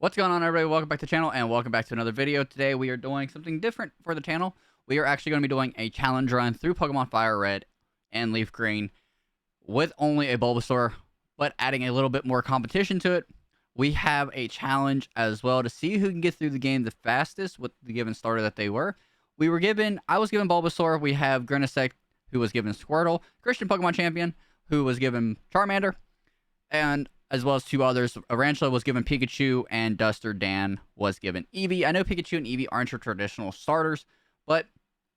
What's going on, everybody? Welcome back to the channel and welcome back to another video. Today we are doing something different for the channel. We are actually going to be doing a challenge run through Pokemon Fire Red and Leaf Green with only a Bulbasaur, but adding a little bit more competition to it. We have a challenge as well to see who can get through the game the fastest with the given starter that they were. I was given Bulbasaur. We have Grenisect, who was given Squirtle, Christian Pokemon Champion, who was given Charmander, and as well as two others. AARANTULA was given Pikachu, and Duster Dan was given Eevee. I know Pikachu and Eevee aren't your traditional starters, but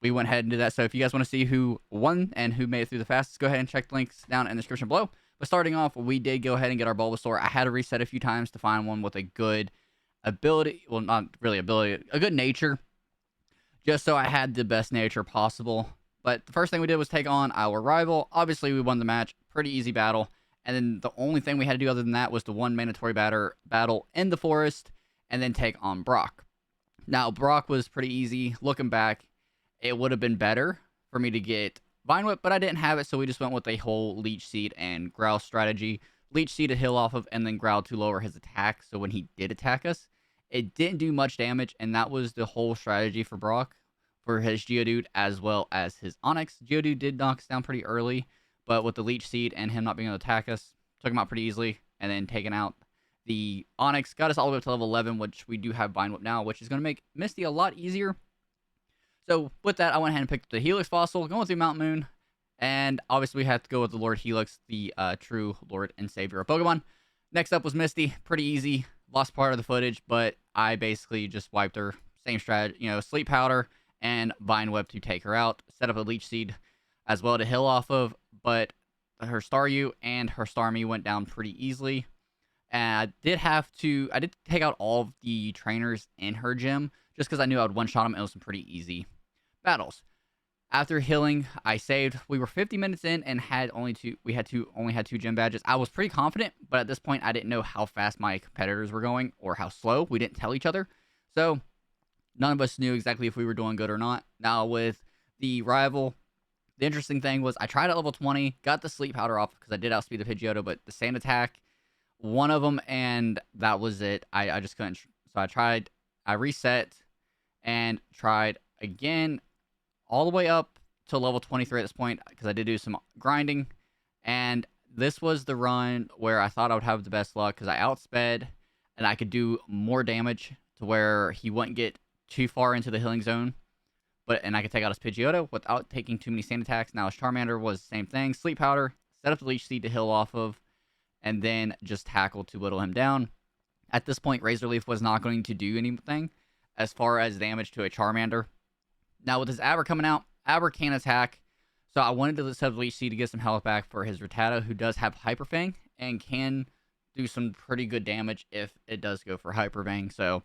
we went ahead and did that. So if you guys want to see who won and who made it through the fastest, go ahead and check the links down in the description below. But starting off, we did go ahead and get our Bulbasaur. I had to reset a few times to find one with a good ability. Well, not really ability, a good nature. Just so I had the best nature possible. But the first thing we did was take on our rival. Obviously, we won the match. Pretty easy battle. And then the only thing we had to do other than that was the one mandatory battle in the forest and then take on Brock. Now, Brock was pretty easy. Looking back, it would have been better for me to get Vine Whip, but I didn't have it, so we just went with a whole Leech Seed and Growl strategy. Leech Seed to heal off of, and then Growl to lower his attack, so when he did attack us, it didn't do much damage, and that was the whole strategy for Brock, for his Geodude as well as his Onix. Geodude did knock us down pretty early, but with the Leech Seed and him not being able to attack us, took him out pretty easily, and then taking out the Onix, got us all the way up to level 11, which we do have Vine Whip now, which is going to make Misty a lot easier. So with that, I went ahead and picked the Helix Fossil, going through Mount Moon, and obviously we had to go with the Lord Helix, the true Lord and Savior of Pokemon. Next up was Misty, pretty easy, lost part of the footage, but I basically just wiped her, same strategy, Sleep Powder and Vine Whip to take her out, set up a Leech Seed as well to heal off of, but her Staryu and her Starmie went down pretty easily. And I did take out all of the trainers in her gym, just because I knew I would one-shot them. It was some pretty easy battles. After healing, I saved. We were 50 minutes in and had only two gym badges. I was pretty confident, but at this point, I didn't know how fast my competitors were going or how slow. We didn't tell each other. So none of us knew exactly if we were doing good or not. Now with the rival, the interesting thing was I tried at level 20, got the Sleep Powder off because I did outspeed the Pidgeotto, but the Sand Attack, one of them, and that was it. I just couldn't. So I reset and tried again all the way up to level 23 at this point because I did do some grinding. And this was the run where I thought I would have the best luck because I outsped and I could do more damage to where he wouldn't get too far into the healing zone. And I could take out his Pidgeotto without taking too many sand attacks. Now his Charmander was the same thing. Sleep Powder, set up the Leech Seed to heal off of, and then just tackle to whittle him down. At this point, Razor Leaf was not going to do anything as far as damage to a Charmander. Now with his Aber coming out, Aber can attack, so I wanted to set up the Leech Seed to get some health back for his Rattata, who does have Hyper Fang and can do some pretty good damage if it does go for Hyper Fang. So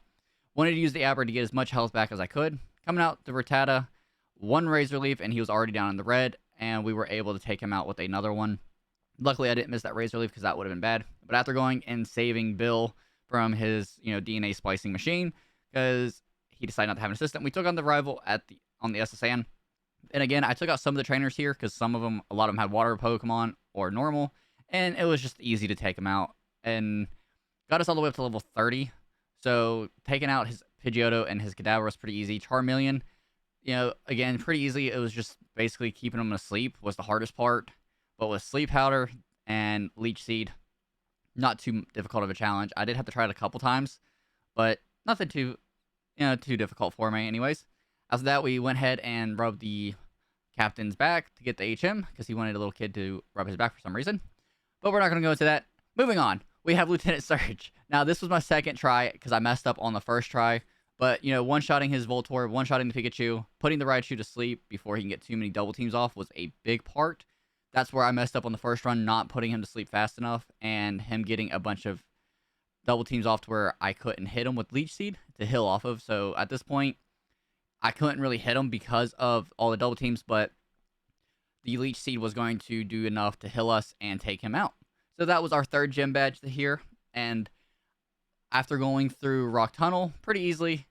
wanted to use the Aber to get as much health back as I could. Coming out, the Rattata, one Razor Leaf, and he was already down in the red, and we were able to take him out with another one. Luckily, I didn't miss that Razor Leaf because that would have been bad. But after going and saving Bill from his, DNA splicing machine, because he decided not to have an assistant, we took on the rival on the SSN. And again, I took out some of the trainers here because a lot of them had water Pokemon or normal, and it was just easy to take them out. And got us all the way up to level 30. So taking out his Pidgeotto and his Kadabra was pretty easy. Charmeleon, again, pretty easy. It was just basically keeping him asleep was the hardest part. But with Sleep Powder and Leech Seed, not too difficult of a challenge. I did have to try it a couple times, but nothing too difficult for me anyways. After that, we went ahead and rubbed the captain's back to get the HM, because he wanted a little kid to rub his back for some reason. But we're not going to go into that. Moving on, we have Lieutenant Surge. Now, this was my second try, because I messed up on the first try. But, one-shotting his Voltorb, one-shotting the Pikachu, putting the Raichu to sleep before he can get too many double teams off was a big part. That's where I messed up on the first run, not putting him to sleep fast enough, and him getting a bunch of double teams off to where I couldn't hit him with Leech Seed to heal off of. So at this point, I couldn't really hit him because of all the double teams, but the Leech Seed was going to do enough to heal us and take him out. So that was our third gym badge here, and after going through Rock Tunnel pretty easily,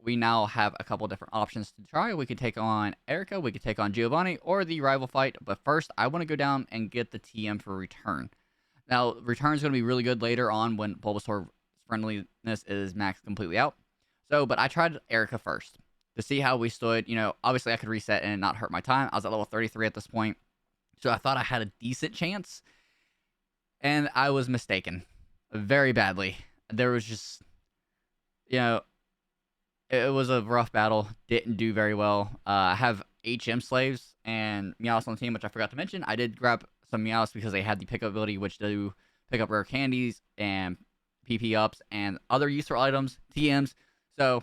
we now have a couple different options to try. We could take on Erica, we could take on Giovanni, or the rival fight. But first, I want to go down and get the TM for Return. Now, Return is going to be really good later on when Bulbasaur friendliness is maxed completely out. So, but I tried Erica first to see how we stood. You know, obviously I could reset and not hurt my time. I was at level 33 at this point. So I thought I had a decent chance. And I was mistaken very badly. There was just, you know, it was a rough battle. Didn't do very well. I have HM slaves and Meowth on the team, which I forgot to mention. I did grab some Meowths because they had the pickup ability, which do pick up rare candies and PP ups and other useful items, TMs. So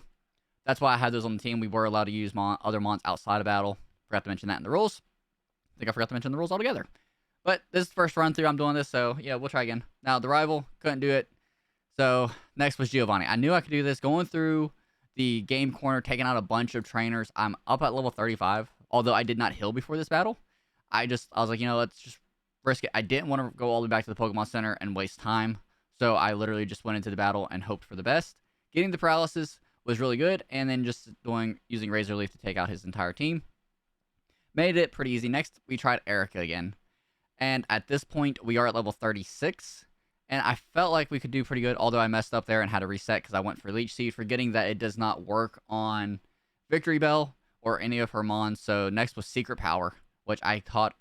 that's why I had those on the team. We were allowed to use other mons outside of battle. Forgot to mention that in the rules. I think I forgot to mention the rules altogether. But this is the first run through I'm doing this, so yeah, we'll try again. Now, the rival, couldn't do it. So next was Giovanni. I knew I could do this. Going through the game corner, taking out a bunch of trainers. I'm up at level 35, although I did not heal before this battle. I was like, you know, let's just risk it. I didn't want to go all the way back to the Pokemon Center and waste time. So I literally just went into the battle and hoped for the best. Getting the paralysis was really good, and then just using Razor Leaf to take out his entire team. Made it pretty easy. Next, we tried Erica again. And at this point, we are at level 36. And I felt like we could do pretty good, although I messed up there and had to reset because I went for Leech Seed, forgetting that it does not work on Victory Bell or any of her mons. So next was Secret Power, which I thought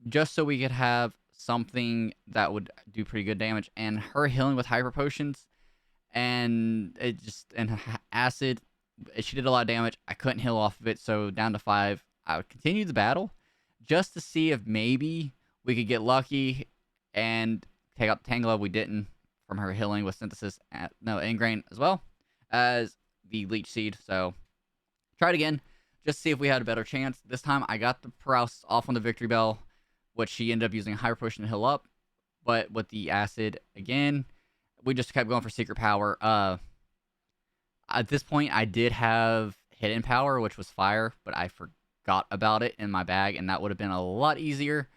just so we could have something that would do pretty good damage. And her healing with Hyper Potions and Acid, she did a lot of damage. I couldn't heal off of it, so down to 5. I would continue the battle just to see if maybe we could get lucky and take out the Tangela. We didn't from her healing with Synthesis, Ingrain as well as the Leech Seed. So tried again just to see if we had a better chance. This time I got the paralysis off on the Victory Bell, which she ended up using a Hyper Potion to heal up. But with the Acid again, we just kept going for Secret Power. At this point, I did have Hidden Power, which was Fire, but I forgot about it in my bag, and that would have been a lot easier.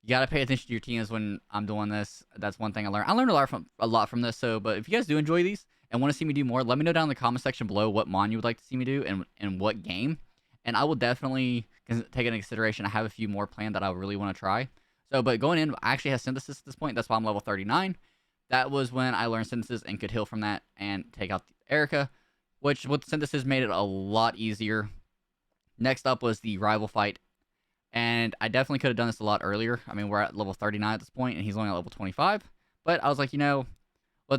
You gotta pay attention to your teams when I'm doing this. That's one thing I learned. I learned a lot from this. So, but if you guys do enjoy these and want to see me do more, let me know down in the comment section below what mon you would like to see me do and what game, and I will definitely take into consideration. I have a few more planned that I really want to try. So, but going in, I actually have Synthesis at this point. That's why I'm level 39. That was when I learned Synthesis and could heal from that and take out Erica, which with Synthesis made it a lot easier. Next up was the rival fight, and I definitely could have done this a lot earlier. I mean, we're at level 39 at this point, and he's only at level 25. But I was like, you know,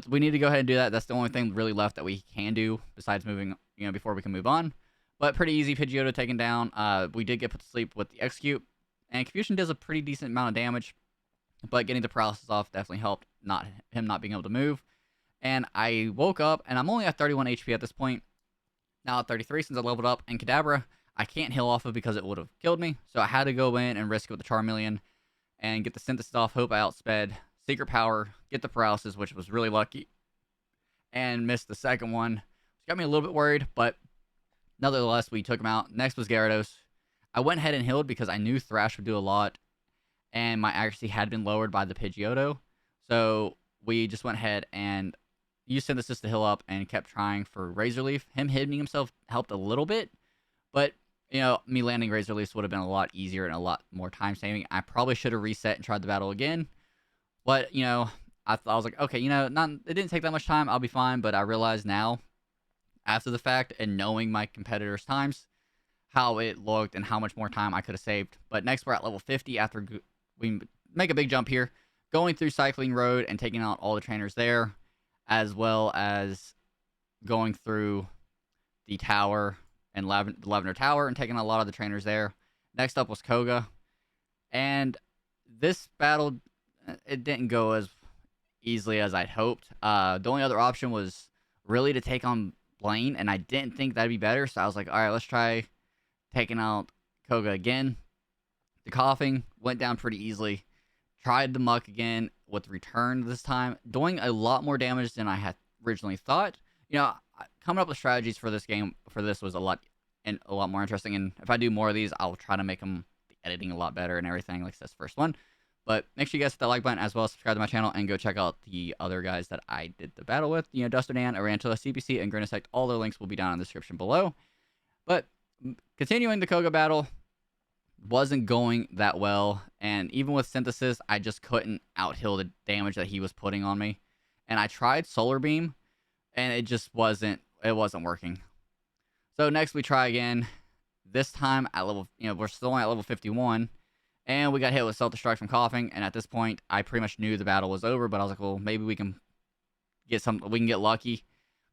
we need to go ahead and do that. That's the only thing really left that we can do besides moving, you know, before we can move on. But pretty easy. Pidgeotto taken down. We did get put to sleep with the Execute, and Confusion does a pretty decent amount of damage. But getting the paralysis off definitely helped. Him not being able to move. And I woke up, and I'm only at 31 HP at this point. Now at 33 since I leveled up, and Kadabra I can't heal off of because it would have killed me. So I had to go in and risk it with the Charmeleon and get the Synthesis off. Hope I outsped. Secret Power, get the paralysis, which was really lucky. And missed the second one. Which got me a little bit worried, but nonetheless, we took him out. Next was Gyarados. I went ahead and healed because I knew Thrash would do a lot. And my accuracy had been lowered by the Pidgeotto. So we just went ahead and used Synthesis to heal up and kept trying for Razor Leaf. Him hitting himself helped a little bit. But, you know, me landing Razor Leafs would have been a lot easier and a lot more time-saving. I probably should have reset and tried the battle again. But, you know, I was like, okay, you know, it didn't take that much time. I'll be fine. But I realize now, after the fact, and knowing my competitors' times, how it looked and how much more time I could have saved. But next, we're at level 50 after we make a big jump here. Going through Cycling Road and taking out all the trainers there, as well as going through the tower and Lavender Tower and taking a lot of the trainers there. Next up was Koga. And this battle, it didn't go as easily as I'd hoped. The only other option was really to take on Blaine, and I didn't think that'd be better. So I was like, all right, let's try taking out Koga again. The coughing went down pretty easily. Tried the Muck again with Return this time, doing a lot more damage than I had originally thought. You know, coming up with strategies for this game was a lot more interesting. And if I do more of these, I'll try to make the editing a lot better and everything, like this first one. But make sure you guys hit that like button as well as subscribe to my channel and go check out the other guys that I did the battle with. You know, Duster Dan, AARANTULA, CPC, and Grinisect. All their links will be down in the description below. But continuing the Koga battle wasn't going that well. And even with Synthesis, I just couldn't out-heal the damage that he was putting on me. and I tried Solar Beam, and it just wasn't working. So next we try again. This time at level, we're still only at level 51, and we got hit with Self-Destruct from Coughing. And at this point, I pretty much knew the battle was over. But I was like, well, maybe we can get lucky.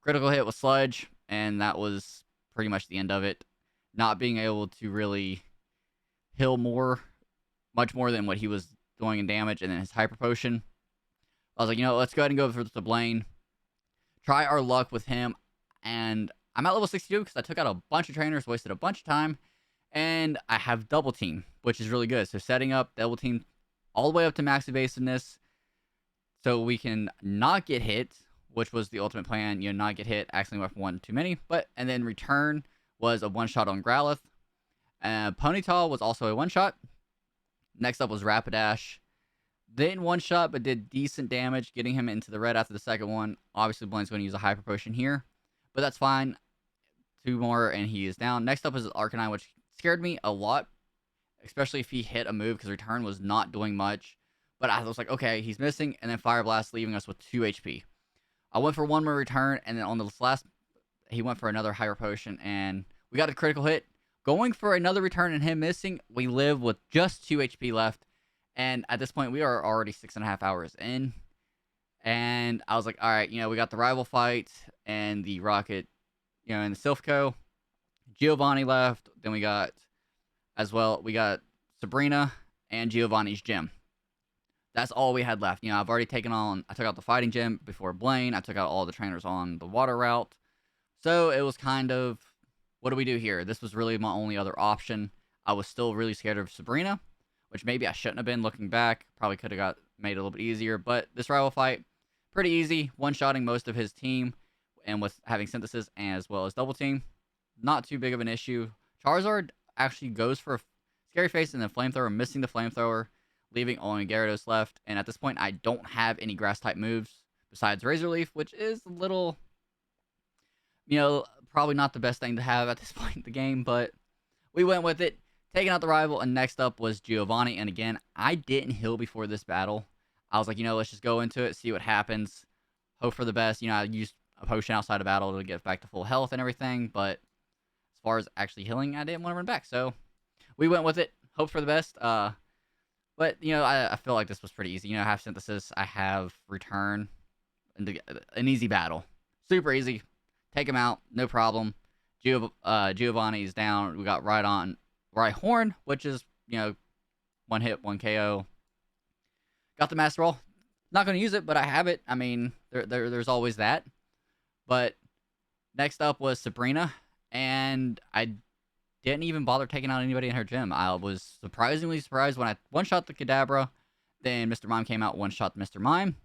Critical hit with Sludge, and that was pretty much the end of it. Not being able to really heal much more than what he was doing in damage, and then his Hyper Potion. I was like, let's go ahead and go for the Blaine. Try our luck with him, and I'm at level 62 because I took out a bunch of trainers, wasted a bunch of time, and I have Double Team, which is really good. So setting up Double Team all the way up to max evasiveness so we can not get hit, which was the ultimate plan, not get hit, accidentally went for one too many, and then return was a one-shot on Growlithe. Ponyta was also a one-shot. Next up was Rapidash. Didn't one-shot, but did decent damage, getting him into the red after the second one. Obviously, Blaine's going to use a Hyper Potion here, but that's fine. 2 more, and he is down. Next up is Arcanine, which scared me a lot, especially if he hit a move, because return was not doing much. But I was like, okay, he's missing, and then Fire Blast, leaving us with 2 HP. I went for one more return, and then on the last, he went for another Hyper Potion, and we got a critical hit. Going for another return and him missing, we live with just 2 HP left. And at this point, we are already 6.5 hours in. And I was like, all right, we got the rival fight and the Rocket, and the Silphco. Giovanni left. Then we got Sabrina and Giovanni's gym. That's all we had left. I've already I took out the fighting gym before Blaine. I took out all the trainers on the water route. So it was kind of, what do we do here? This was really my only other option. I was still really scared of Sabrina, which maybe I shouldn't have been looking back. Probably could have made it a little bit easier. But this rival fight, pretty easy. One-shotting most of his team, and with having Synthesis as well as Double Team, not too big of an issue. Charizard actually goes for a Scary Face and then Flamethrower, missing the Flamethrower, leaving only Gyarados left. And at this point, I don't have any Grass-type moves besides Razor Leaf, which is a little, probably not the best thing to have at this point in the game, but we went with it, taking out the rival. And next up was Giovanni. And again, I didn't heal before this battle. I was like, let's just go into it, see what happens, hope for the best. I used a potion outside of battle to get back to full health and everything, but as far as actually healing, I didn't want to run back. So we went with it, hope for the best. But, I feel like this was pretty easy. I have Synthesis, I have Return, and an easy battle. Super easy. Take him out, no problem. Giovanni's down. We got Rhyhorn, which is, one hit, 1 KO. Got the Master Ball. Not going to use it, but I have it. I mean, there's always that. But next up was Sabrina, and I didn't even bother taking out anybody in her gym. I was surprisingly surprised when I one-shot the Kadabra. Then Mr. Mime came out, one-shot Mr. Mime.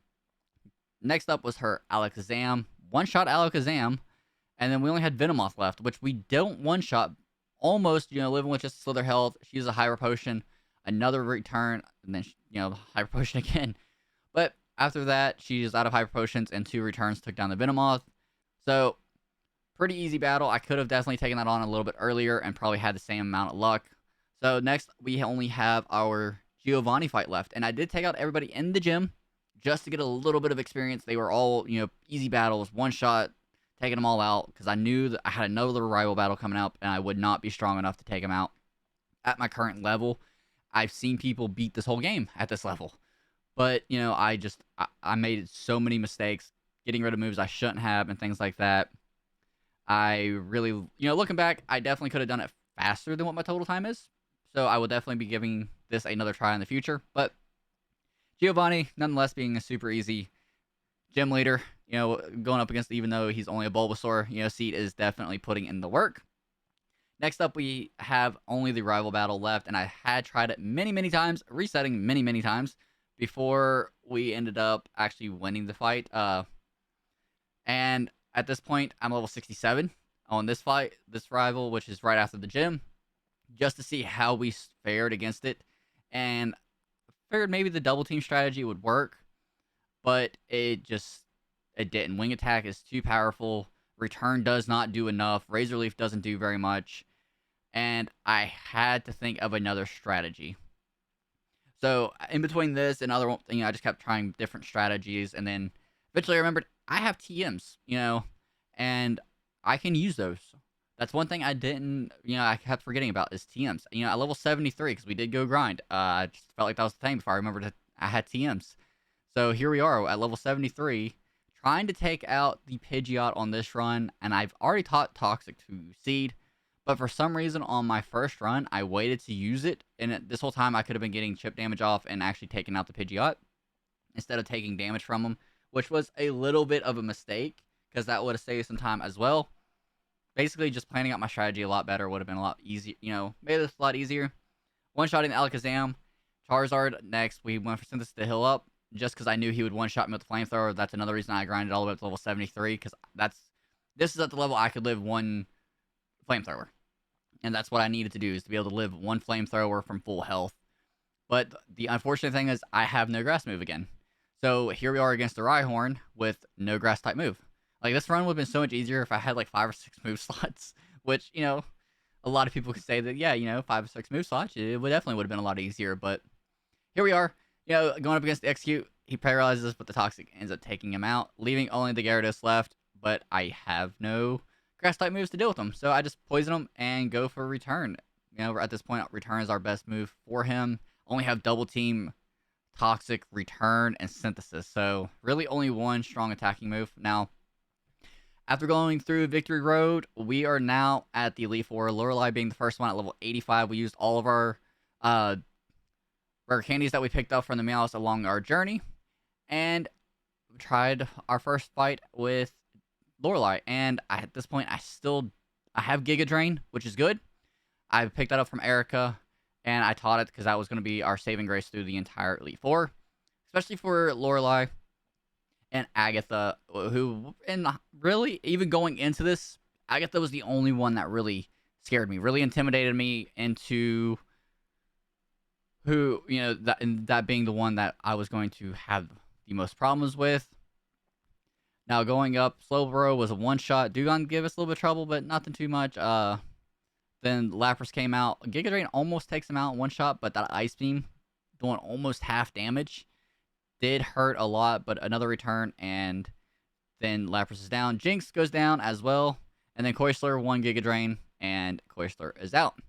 Next up was her Alakazam. One-shot Alakazam. And then we only had Venomoth left, which we don't one-shot. Almost, living with just Slither health. She used a Hyper Potion. Another return. And then, Hyper Potion again. But after that, she's out of Hyper Potions, and 2 returns took down the Venomoth. So, pretty easy battle. I could have definitely taken that on a little bit earlier and probably had the same amount of luck. So next, we only have our Giovanni fight left. And I did take out everybody in the gym just to get a little bit of experience. They were all, easy battles, one shot, taking them all out, because I knew that I had another rival battle coming up, and I would not be strong enough to take them out at my current level. I've seen people beat this whole game at this level. But, I made so many mistakes, getting rid of moves I shouldn't have and things like that. I really, looking back, I definitely could have done it faster than what my total time is. So I will definitely be giving this another try in the future. But Giovanni, nonetheless, being a super easy gym leader, going up against, even though he's only a Bulbasaur, Seed is definitely putting in the work. Next up, we have only the rival battle left, and I had tried it many, many times, resetting many, many times before we ended up actually winning the fight. And at this point, I'm level 67 on this rival, which is right after the gym, just to see how we fared against it. And I figured maybe the double team strategy would work, but it didn't. Wing attack is too powerful. Return does not do enough. Razor Leaf doesn't do very much. And I had to think of another strategy. So in between this and other, I just kept trying different strategies, and then Eventually I remembered I have TMs, and I can use those. That's one thing I didn't, I kept forgetting about is TMs. At level 73, because we did go grind, I just felt like that was the thing before I remembered that I had TMs. So here we are at level 73, trying to take out the Pidgeot on this run, and I've already taught Toxic to Seed, but for some reason on my first run, I waited to use it, and this whole time I could have been getting chip damage off and actually taking out the Pidgeot instead of taking damage from him, which was a little bit of a mistake, because that would have saved some time as well. Basically, just planning out my strategy a lot better would have been a lot easier, made this a lot easier. One-shotting the Alakazam. Charizard next, we went for Synthesis to heal up, just because I knew he would one-shot me with the Flamethrower. That's another reason I grinded all the way up to level 73, because this is at the level I could live one Flamethrower. And that's what I needed to do, is to be able to live one Flamethrower from full health. But the unfortunate thing is, I have no Grass move again. So here we are against the Rhyhorn with no Grass type move. Like, this run would have been so much easier if I had like 5 or 6 move slots, which, a lot of people could say that, yeah, 5 or 6 move slots, it definitely would have been a lot easier. But here we are, going up against the Execute. He paralyzes us, but the Toxic ends up taking him out, leaving only the Gyarados left. But I have no Grass type moves to deal with him, so I just poison him and go for a return. At this point, return is our best move for him. Only have double team, Toxic, return, and Synthesis. So really only one strong attacking move. Now, after going through Victory Road, we are now at the Elite Four. Lorelei being the first one at level 85. We used all of our rare candies that we picked up from the Meowth along our journey, and tried our first fight with Lorelei. And at this point, I have Giga Drain, which is good. I picked that up from Erica, and I taught it because that was going to be our saving grace through the entire Elite Four, especially for Lorelei and Agatha, who, and really, even going into this, Agatha was the only one that really scared me, really intimidated me into who, that being the one that I was going to have the most problems with. Now, going up, Slowbro was a one-shot. Dugong gave us a little bit of trouble, but nothing too much. Then Lapras came out. Giga Drain almost takes him out one shot, but that Ice Beam doing almost half damage did hurt a lot, but another return, and then Lapras is down. Jinx goes down as well, and then Koisler, 1 Giga Drain, and Koisler is out.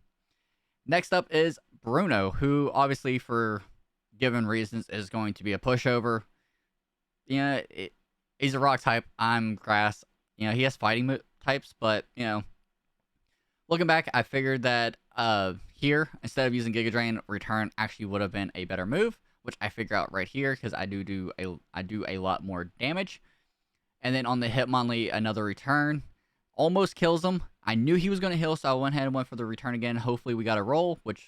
Next up is Bruno, who obviously, for given reasons, is going to be a pushover. He's a rock type. I'm grass. He has fighting types, but, looking back, I figured that here, instead of using Giga Drain, return actually would have been a better move, which I figure out right here because I do a lot more damage. And then on the Hitmonlee, another return. Almost kills him. I knew he was going to heal, so I went ahead and went for the return again. Hopefully we got a roll, which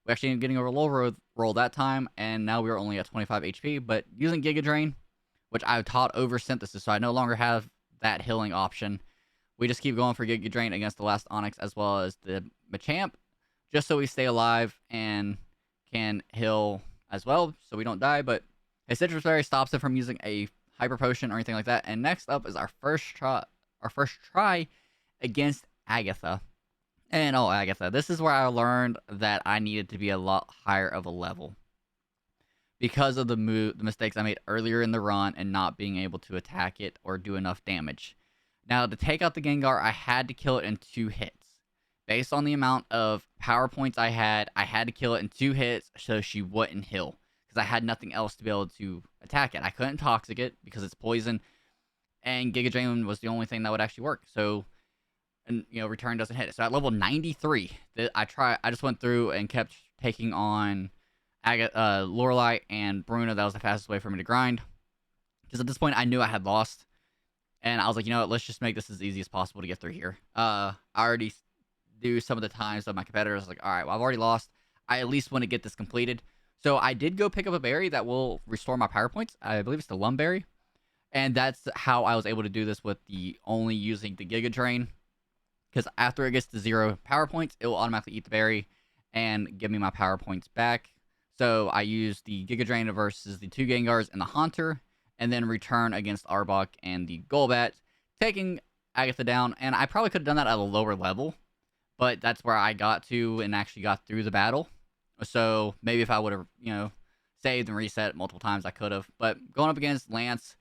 we actually ended up getting a low roll that time, and now we are only at 25 HP. But using Giga Drain, which I've taught over Synthesis, so I no longer have that healing option. We just keep going for Giga Drain against the last Onix as well as the Machamp, just so we stay alive and can heal as well, so we don't die. But a Citrus Berry stops it from using a Hyper Potion or anything like that. And next up is our first try against Agatha. And Agatha, this is where I learned that I needed to be a lot higher of a level, because of the mistakes I made earlier in the run and not being able to attack it or do enough damage. Now, to take out the Gengar, I had to kill it in 2 hits. Based on the amount of power points I had to kill it in 2 hits so she wouldn't heal, because I had nothing else to be able to attack it. I couldn't Toxic it because it's poison, and Giga Drain was the only thing that would actually work. So, and return doesn't hit it. So at level 93, I just went through and kept taking on Lorelei and Bruno. That was the fastest way for me to grind, because at this point I knew I had lost, and I was like, you know what, let's just make this as easy as possible to get through here. I already do some of the times of my competitors. I was like, all right, well, I've already lost. I at least want to get this completed. So I did go pick up a berry that will restore my power points. I believe it's the Lumberry, and that's how I was able to do this with only using the Giga Drain, because after it gets to 0 power points, it will automatically eat the berry and give me my power points back. So I used the Giga Drain versus the 2 Gengars and the Haunter, and then return against Arbok and the Golbat, taking Agatha down. And I probably could have done that at a lower level, but that's where I got to and actually got through the battle. So maybe if I would have, saved and reset multiple times, I could have. But going up against Lance,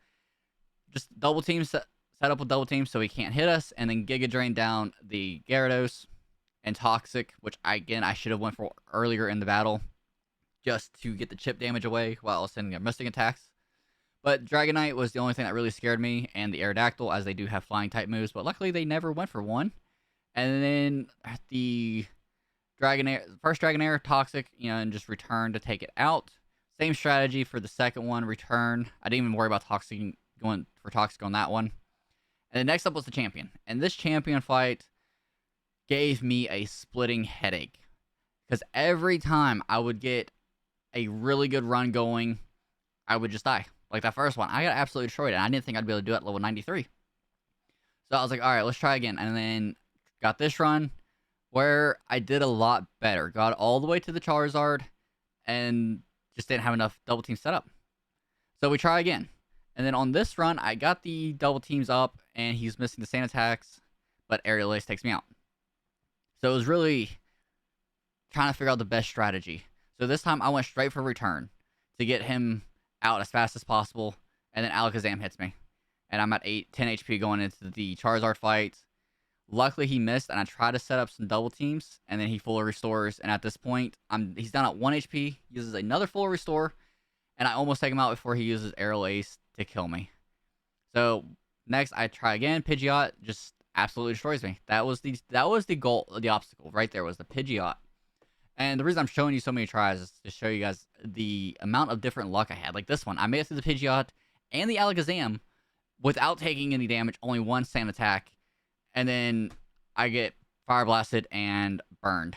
just double team set up with double teams so he can't hit us, and then Giga Drain down the Gyarados and Toxic, which I should have went for earlier in the battle, just to get the chip damage away while sending their missing attacks. But Dragonite was the only thing that really scared me, and the Aerodactyl, as they do have flying type moves, but luckily they never went for one. And then the first Dragonair, Toxic, and just return to take it out. Same strategy for the second one, return. I didn't even worry about going for Toxic on that one. And then next up was the champion. And this champion fight gave me a splitting headache. Because every time I would get a really good run going, I would just die. Like that first one, I got absolutely destroyed, and I didn't think I'd be able to do it at level 93. So I was like, all right, let's try again. And then got this run where I did a lot better. Got all the way to the Charizard and just didn't have enough double teams set up. So we try again. And then on this run, I got the double teams up, and he's missing the sand attacks, but Aerial Ace takes me out. So it was really trying to figure out the best strategy. So this time I went straight for return to get him out as fast as possible, and then Alakazam hits me. And I'm at 10 HP going into the Charizard fight. Luckily he missed, and I tried to set up some double teams, and then he fully restores, and at this point, he's down at 1 HP, uses another full restore, and I almost take him out before he uses Aerial Ace to kill me. So next I try again. Pidgeot just absolutely destroys me. That was the goal, the obstacle right there was the Pidgeot. And the reason I'm showing you so many tries is to show you guys the amount of different luck I had. Like this one, I made it through the Pidgeot and the Alakazam without taking any damage, only one sand attack, and then I get Fire Blasted and burned.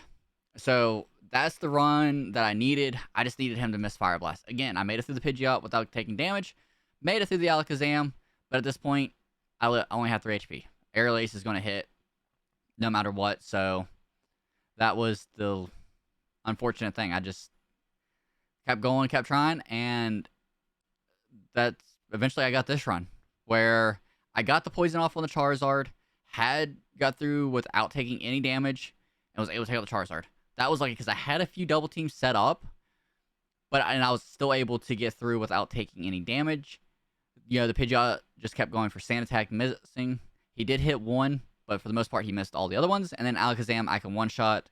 So that's the run that I needed. I just needed him to miss Fire Blast. Again, I made it through the Pidgeot without taking damage, made it through the Alakazam, but at this point, I only have 3 HP. Aerial Ace is going to hit no matter what, so that was the unfortunate thing. I just kept going, kept trying, and that's eventually I got this run where I got the poison off on the Charizard, got through without taking any damage, and was able to take out the Charizard. That was lucky because I had a few double teams set up, and I was still able to get through without taking any damage. The Pidgeot just kept going for sand attack, missing. He did hit one, but for the most part, he missed all the other ones. And then Alakazam, I can one-shot,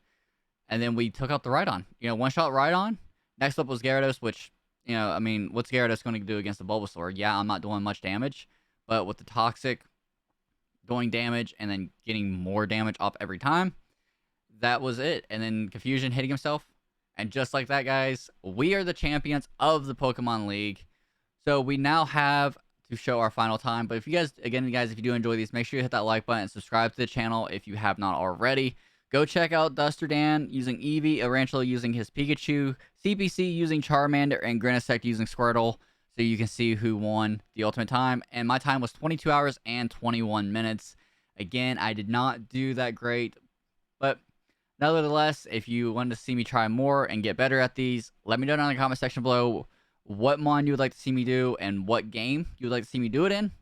and then we took out the Rhydon. One-shot Rhydon. Next up was Gyarados, which, what's Gyarados going to do against the Bulbasaur? Yeah, I'm not doing much damage, but with the Toxic going damage and then getting more damage up every time, that was it. And then Confusion hitting himself. And just like that, guys, we are the champions of the Pokemon League. So we now have to show our final time. But if you guys, if you do enjoy these, make sure you hit that like button and subscribe to the channel if you have not already. Go check out Duster Dan using Eevee, AARANTULA using his Pikachu, CPC using Charmander, and Grenisect using Squirtle, so you can see who won the ultimate time. And my time was 22 hours and 21 minutes. Again, I did not do that great, but nevertheless, if you wanted to see me try more and get better at these, let me know down in the comment section below what mon you would like to see me do and what game you would like to see me do it in.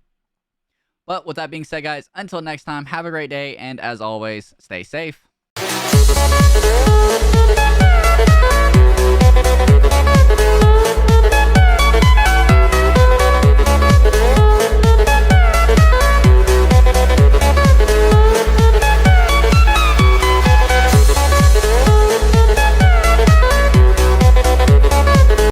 But with that being said, guys, until next time, have a great day, and as always, stay safe. Thank you.